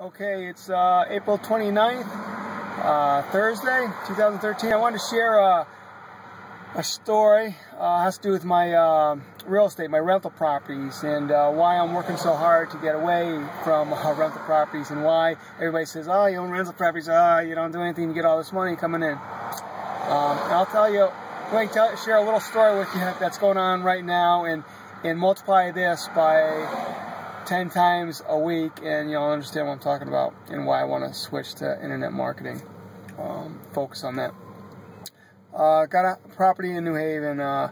Okay, it's April 29th, Thursday, 2013. I wanted to share a story. It has to do with my real estate, my rental properties, and why I'm working so hard to get away from rental properties, and why everybody says, oh, you own rental properties, you don't do anything to get all this money coming in. And I'll tell you, I'm going to share a little story with you that's going on right now, and multiply this by 10 times a week, and you'll understand what I'm talking about and why I want to switch to internet marketing. Focus on that. Got a property in New Haven. The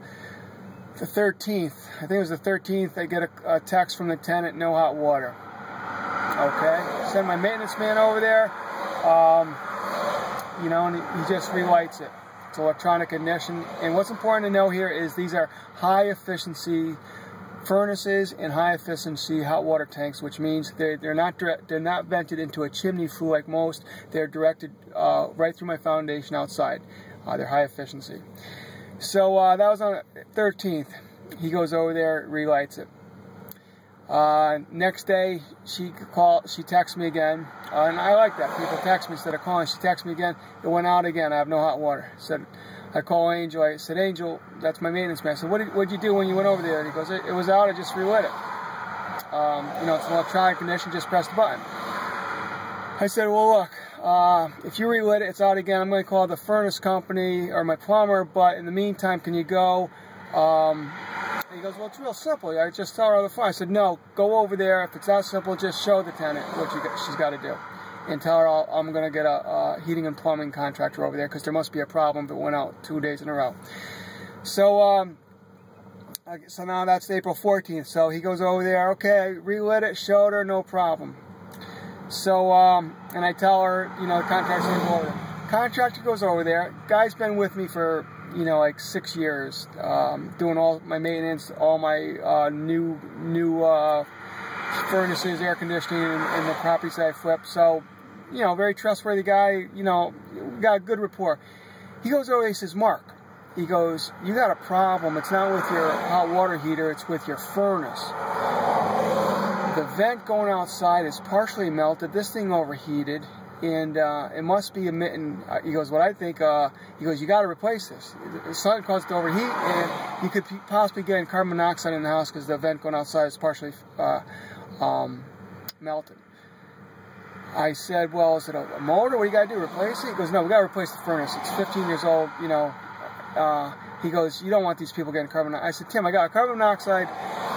13th, I think it was the 13th, I get a text from the tenant, no hot water. Okay, send my maintenance man over there, and he just relights it. It's electronic ignition, and what's important to know here is these are high efficiency furnaces and high efficiency hot water tanks, which means they're not vented into a chimney flue like most. They're directed right through my foundation outside. They're high efficiency. So that was on the 13th. He goes over there, relights it. Next day, she texts me again, and I like that. People text me instead of calling. She texts me again. It went out again. I have no hot water. I call Angel. I said, Angel, that's my maintenance man. I said, what'd you do when you went over there? And he goes, it was out. I just relit it. It's an electronic ignition. Just press the button. I said, well, look, if you relit it, it's out again. I'm going to call the furnace company or my plumber. But in the meantime, can you go? He goes, well, it's real simple. I just tell her on the phone. I said, no, go over there. If it's that simple, just show the tenant what she's got to do. And tell her I'm going to get a heating and plumbing contractor over there because there must be a problem if it went out 2 days in a row. So now that's April 14th. So he goes over there. Okay, I relit it, showed her, no problem. So, and I tell her, the contractor's going to go over there. Contractor goes over there. Guy's been with me for, like 6 years, doing all my maintenance, all my new furnaces, air conditioning, and the properties that I flip. So, very trustworthy guy. We got a good rapport. He goes over, he says, Mark, he goes, you got a problem. It's not with your hot water heater, it's with your furnace. The vent going outside is partially melted. This thing overheated, and it must be emitting. He goes, what I think, he goes, you got to replace this. The sun caused it to overheat, and you could possibly get carbon monoxide in the house because the vent going outside is partially melted. I said, well, is it a motor? What do you got to do, replace it? He goes, no, we got to replace the furnace. It's 15 years old, He goes, you don't want these people getting carbon monoxide. I said, Tim, I got a carbon monoxide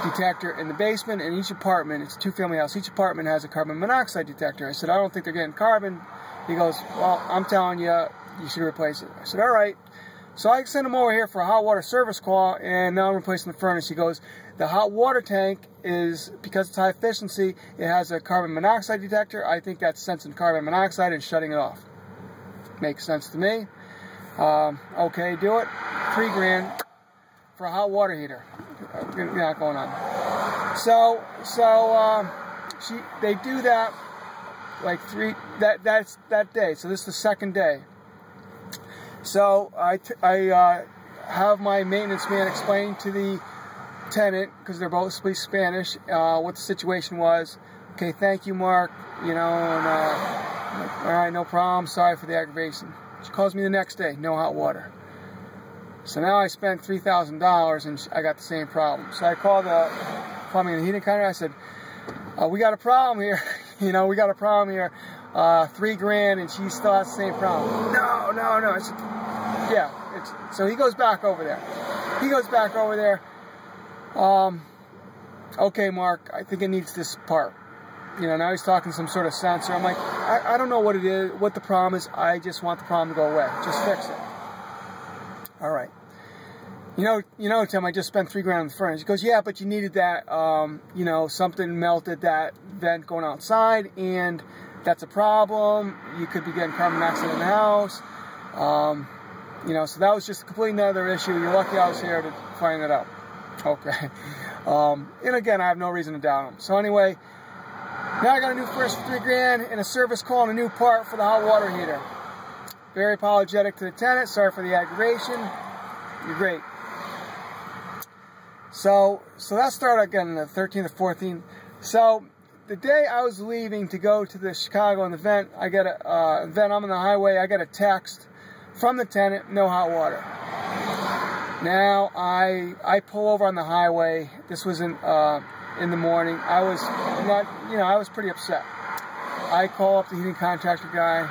detector in the basement, and each apartment, it's a two-family house, each apartment has a carbon monoxide detector. I said, I don't think they're getting carbon. He goes, well, I'm telling you, you should replace it. I said, all right. So I sent him over here for a hot water service call, and now I'm replacing the furnace. He goes, the hot water tank is, because it's high efficiency, it has a carbon monoxide detector. I think that's sensing carbon monoxide and shutting it off. Makes sense to me. Okay, do it. $3,000 for a hot water heater. Not going on. So they do that like that's that day. So this is the second day. So I have my maintenance man explain to the tenant, because they're both speak Spanish, what the situation was. Okay, thank you, Mark. And all right, no problem. Sorry for the aggravation. She calls me the next day. No hot water. So now I spent $3,000 and I got the same problem. So I called the plumbing and heating contractor. I said, we got a problem here. We got a problem here. $3,000, and she still has the same problem. No. I said, yeah. So he goes back over there. Okay, Mark, I think it needs this part. Now he's talking some sort of sensor. I'm like, I don't know what it is, what the problem is. I just want the problem to go away. Just fix it. All right. Tim, I just spent $3,000 on the furnace. He goes, yeah, but you needed that, something melted that vent going outside, and that's a problem. You could be getting carbon monoxide in the house. So that was just a completely another issue. You're lucky I was here to find it out. Okay. And again, I have no reason to doubt him. So anyway, now I got a new furnace for $3,000 and a service call and a new part for the hot water heater. Very apologetic to the tenant. Sorry for the aggravation. You're great. So that started again on the 13th or 14th. So the day I was leaving to go to the Chicago event, I get a event. I'm on the highway. I get a text from the tenant, no hot water. Now I pull over on the highway. This was in the morning. I was not, I was pretty upset. I call up the heating contractor guy,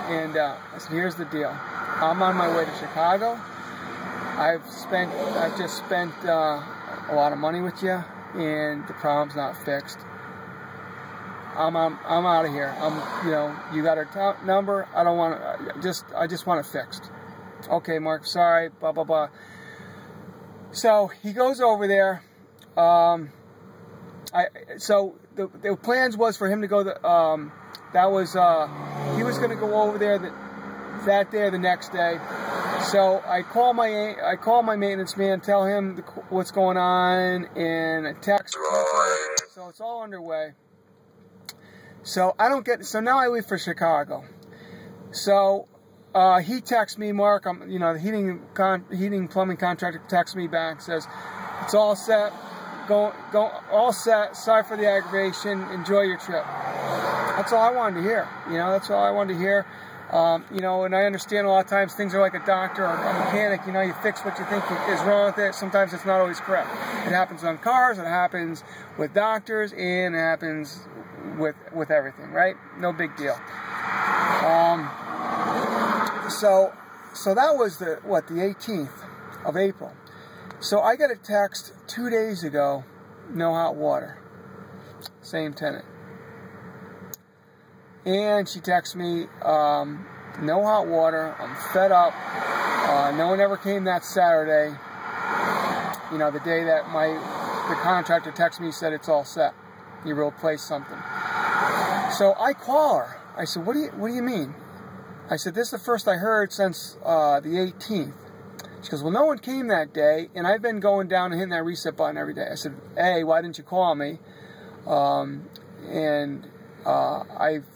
and I said, "Here's the deal. I'm on my way to Chicago. I've just spent a lot of money with you, and the problem's not fixed. I'm out of here. You got our number. I don't want to. I just want it fixed." "Okay, Mark. Sorry. Blah blah blah." So he goes over there. So the plans was for him to go. He was going to go over there that day or the next day. So I call my maintenance man, tell him what's going on, and I text. So it's all underway. So so now I leave for Chicago. So he texts me, "Mark, the heating plumbing contractor texts me back, says it's all set. Go all set. Sorry for the aggravation. Enjoy your trip." That's all I wanted to hear. That's all I wanted to hear. And I understand a lot of times things are like a doctor or a mechanic. You fix what you think is wrong with it. Sometimes it's not always correct. It happens on cars, it happens with doctors, and it happens with everything, right? No big deal. So that was the 18th of April. So I got a text 2 days ago, no hot water. Same tenant. And she texts me, no hot water, I'm fed up. No one ever came that Saturday. The day that the contractor texted me, said it's all set. You replaced something. So I call her. I said, what do you mean? I said, this is the first I heard since the 18th. She goes, well, no one came that day, and I've been going down and hitting that reset button every day. I said, A, why didn't you call me? I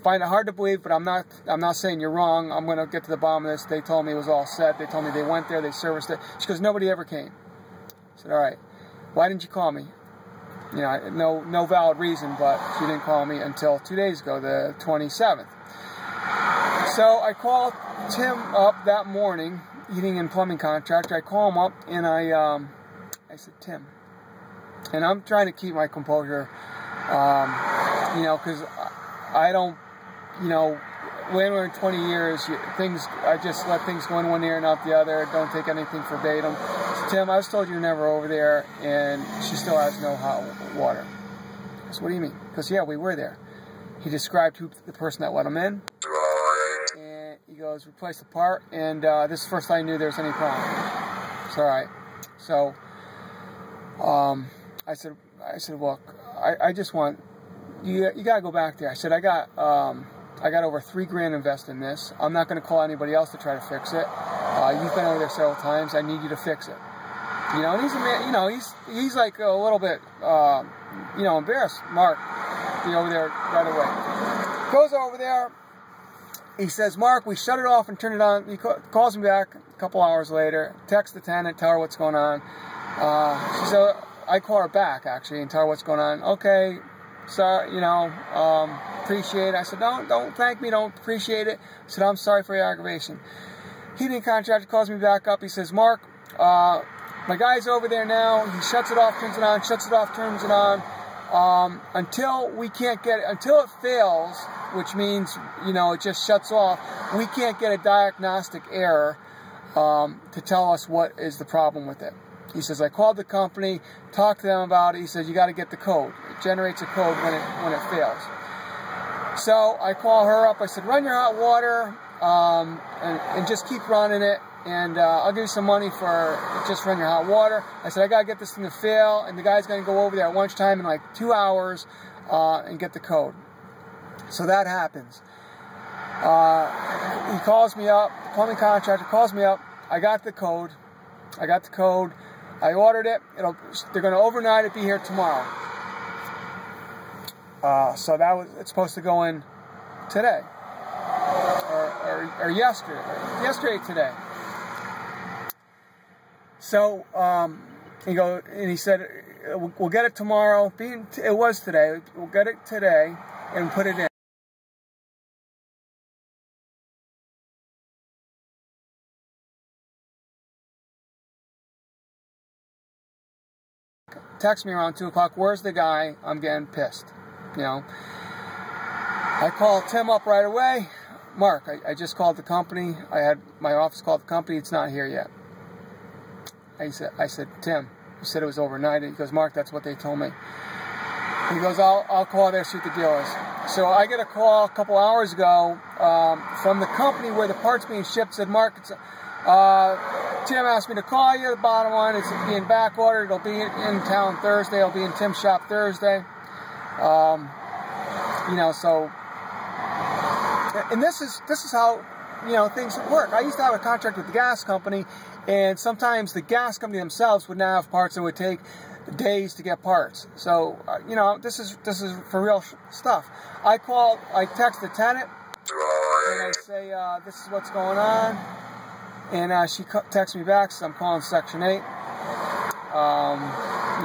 find it hard to believe, but I'm not saying you're wrong. I'm going to get to the bottom of this. They told me it was all set. They told me they went there, they serviced it. She goes, nobody ever came. I said, all right, why didn't you call me? No valid reason, but she didn't call me until 2 days ago, the 27th. So I called Tim up that morning, heating and plumbing contractor. I call him up, and I said, Tim, and I'm trying to keep my composure, because I don't, when we're in 20 years, I just let things go in one ear and out the other. Don't take anything verbatim. So, Tim, I was told you were never over there, and she still has no hot water. I said, what do you mean? Because, yeah, we were there. He described the person that let him in. And he goes, replace the part, and this is the first time I knew there was any problem. It's all right. So, I said, look, I just want, you got to go back there. I said, I got over $3 grand invested in this. I'm not going to call anybody else to try to fix it. You've been over there several times. I need you to fix it. And he's a man, he's like a little bit, embarrassed. Mark, be over there right away. Goes over there. He says, Mark, we shut it off and turn it on. He calls me back a couple hours later, texts the tenant, tell her what's going on. She said, I call her back, actually, and tell her what's going on. Okay, sorry, appreciate it. I said, don't thank me, don't appreciate it. I said, I'm sorry for your aggravation. Heating contractor calls me back up. He says, Mark, my guy's over there now. He shuts it off, turns it on, shuts it off, turns it on. Until it fails, which means, it just shuts off, we can't get a diagnostic error to tell us what is the problem with it. He says, I called the company, talked to them about it. He says, you got to get the code. It generates a code when it fails. So I call her up. I said, run your hot water and just keep running it. And I'll give you some money for just run your hot water. I said, I got to get this thing to fail. And the guy's going to go over there at lunchtime in like 2 hours and get the code. So that happens. He calls me up. The plumbing contractor calls me up. I got the code. I ordered it. They're going to overnight it, be here tomorrow. So it's supposed to go in today, or yesterday today. So he said, we'll get it tomorrow. It was today. We'll get it today and put it in. Text me around 2 o'clock, where's the guy? I'm getting pissed. You know, I called Tim up right away. Mark, I just called the company. I had my office called the company. It's not here yet. I said, Tim, you said it was overnight. He goes, Mark, that's what they told me. He goes, I'll call there, see what the deal is. So I get a call a couple hours ago from the company where the part's being shipped. Said, Mark, Tim asked me to call you. The bottom line is it's being back ordered. It'll be in town Thursday. It'll be in Tim's shop Thursday. You know, so, and this is how, you know, things work. I used to have a contract with the gas company, and sometimes the gas company themselves would not have parts and would take days to get parts. So, you know, this is for real stuff. I text the tenant, and I say, this is what's going on. And she texts me back, says, I'm calling Section 8. You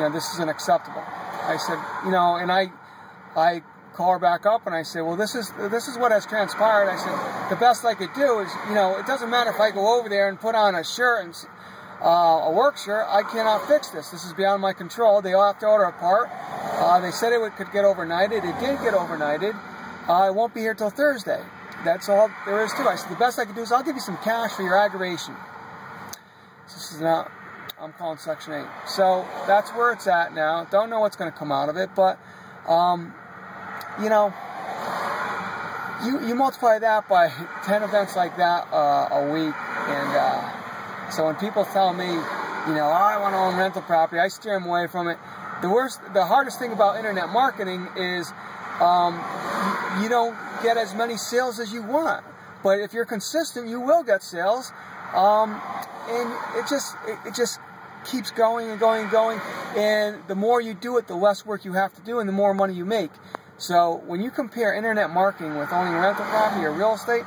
know, this isn't acceptable. I said, you know, and I call her back up and I say, well, this is what has transpired. I said, the best I could do is, you know, it doesn't matter if I go over there and put on a shirt and a work shirt. I cannot fix this. This is beyond my control. They all have to order a part. They said it could get overnighted. It did get overnighted. It won't be here till Thursday. That's all there is to it. I said, the best I can do is I'll give you some cash for your aggravation. This is not, I'm calling Section 8. So that's where it's at now. Don't know what's going to come out of it, but, you know, you multiply that by 10 events like that a week, and so when people tell me, you know, oh, I want to own rental property, I steer them away from it. The hardest thing about internet marketing is you don't get as many sales as you want, but if you're consistent, you will get sales, and it just keeps going and going and going, and the more you do it, the less work you have to do, and the more money you make. So when you compare internet marketing with owning a rental property or real estate,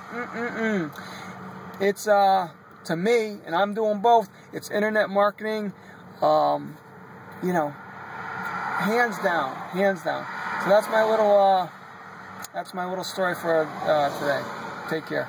it's to me, and I'm doing both, it's internet marketing, you know, hands down, hands down. So that's my little story for today. Take care.